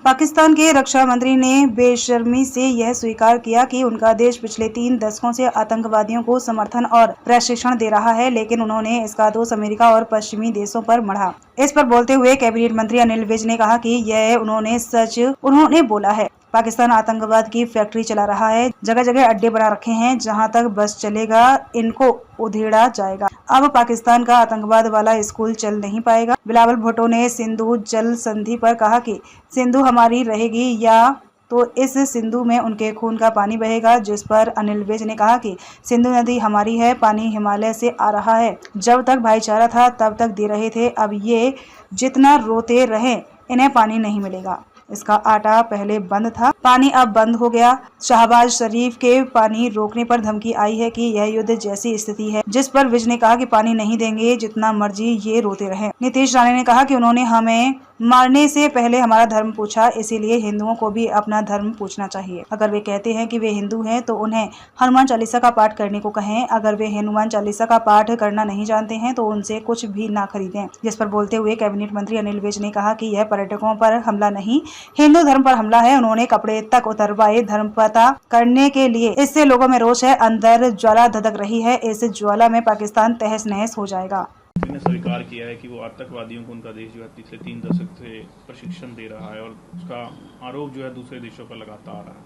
पाकिस्तान के रक्षा मंत्री ने बेशर्मी से यह स्वीकार किया कि उनका देश पिछले 3 दशकों से आतंकवादियों को समर्थन और प्रशिक्षण दे रहा है, लेकिन उन्होंने इसका दोष अमेरिका और पश्चिमी देशों पर मढ़ा। इस पर बोलते हुए कैबिनेट मंत्री अनिल विज ने कहा कि यह उन्होंने बोला है। पाकिस्तान आतंकवाद की फैक्ट्री चला रहा है, जगह जगह अड्डे बना रखे हैं, जहां तक बस चलेगा इनको उधेड़ा जाएगा। अब पाकिस्तान का आतंकवाद वाला स्कूल चल नहीं पाएगा। बिलावल भुट्टो ने सिंधु जल संधि पर कहा कि सिंधु हमारी रहेगी या तो इस सिंधु में उनके खून का पानी बहेगा, जिस पर अनिल विज ने कहा कि सिंधु नदी हमारी है, पानी हिमालय से आ रहा है। जब तक भाईचारा था तब तक दे रहे थे, अब ये जितना रोते रहे इन्हें पानी नहीं मिलेगा। इसका आटा पहले बंद था, पानी अब बंद हो गया। शहबाज शरीफ के पानी रोकने पर धमकी आई है कि यह युद्ध जैसी स्थिति है, जिस पर विज ने कहा कि पानी नहीं देंगे जितना मर्जी ये रोते रहे। नीतीश राणे ने कहा कि उन्होंने हमें मारने से पहले हमारा धर्म पूछा, इसीलिए हिंदुओं को भी अपना धर्म पूछना चाहिए। अगर वे कहते हैं कि वे हिंदू हैं तो उन्हें हनुमान चालीसा का पाठ करने को कहें। अगर वे हनुमान चालीसा का पाठ करना नहीं जानते हैं तो उनसे कुछ भी ना खरीदें। जिस पर बोलते हुए कैबिनेट मंत्री अनिल विज ने कहा कि यह पर्यटकों पर हमला नहीं, हिंदू धर्म पर हमला है। उन्होंने कपड़े तक उतरवाए धर्म पता करने के लिए। इससे लोगों में रोष है, अंदर ज्वाला धधक रही है। इस ज्वाला में पाकिस्तान तहस नहस हो जाएगा। ने स्वीकार किया है कि वो आतंकवादियों को उनका देश जो है पिछले 3 दशक से प्रशिक्षण दे रहा है और उसका आरोप जो है दूसरे देशों पर लगाता आ रहा है।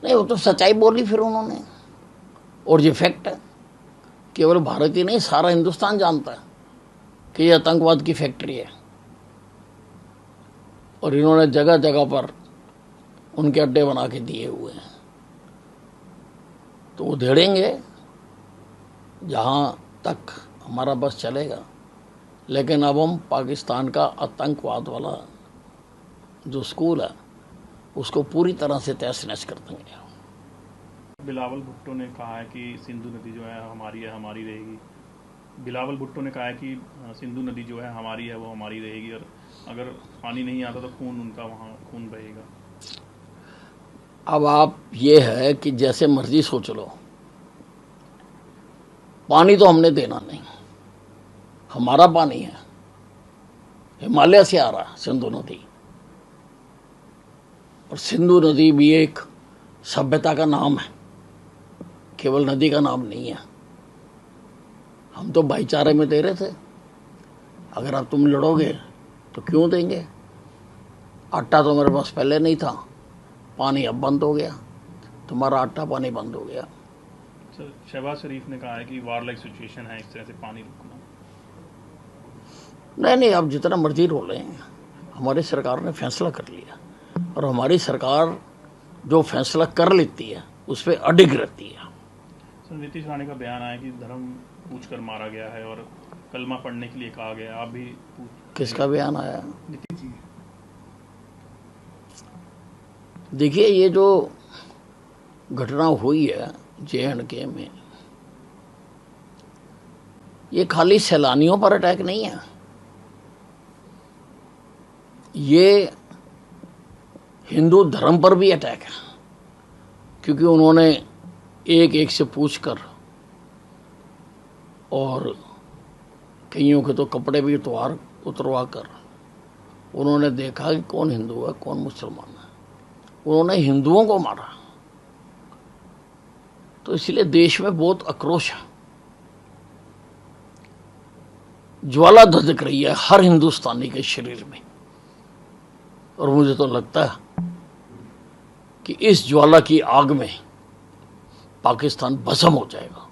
नहीं, वो तो सच्चाई बोली फिर उन्होंने, और ये फैक्ट है। केवल भारत ही नहीं, सारा हिंदुस्तान जानता है कि ये आतंकवाद की फैक्ट्री है और इन्होंने जगह जगह पर उनके अड्डे बना के दिए हुए हैं। तो वो उधेड़ेंगे जहां तक हमारा बस चलेगा, लेकिन अब हम पाकिस्तान का आतंकवाद वाला जो स्कूल है उसको पूरी तरह से तहस नहस कर देंगे। बिलावल भुट्टो ने कहा है कि सिंधु नदी जो है, हमारी रहेगी। बिलावल भुट्टो ने कहा है कि सिंधु नदी जो है हमारी है, वो हमारी रहेगी, और अगर पानी नहीं आता तो खून उनका वहाँ खून बहेगा। अब आप ये है कि जैसे मर्जी सोच लो, पानी तो हमने देना नहीं, हमारा पानी है, हिमालय से आ रहा है सिंधु नदी। और सिंधु नदी भी एक सभ्यता का नाम है, केवल नदी का नाम नहीं है। हम तो भाईचारे में दे रहे थे, अगर अब तुम लड़ोगे तो क्यों देंगे। आटा तो मेरे पास पहले नहीं था, पानी अब बंद हो गया, तुम्हारा आटा पानी बंद हो गया। शहबाज शरीफ ने कहा है कि वार लाइक सिचुएशन है, इस तरह से पानी रुकना। नहीं, अब जितना मर्जी रोले, हमारी सरकार ने फैसला कर लिया और हमारी सरकार जो फैसला कर लेती है उस पर अडिग रहती है। नीतीश राणे का बयान आया कि धर्म पूछकर मारा गया है और कलमा पढ़ने के लिए कहा गया। आप भी किसका बयान आया? नीतीश जी। देखिए, ये जो घटना हुई है JNK में, ये खाली सैलानियों पर अटैक नहीं है, ये हिंदू धर्म पर भी अटैक है। क्योंकि उन्होंने एक एक से पूछकर, और कईयों के तो कपड़े भी उतरवा कर उन्होंने देखा कि कौन हिंदू है कौन मुसलमान है। उन्होंने हिंदुओं को मारा। तो इसलिए देश में बहुत आक्रोश है, ज्वाला धधक रही है हर हिंदुस्तानी के शरीर में। और मुझे तो लगता है कि इस ज्वाला की आग में पाकिस्तान भस्म हो जाएगा।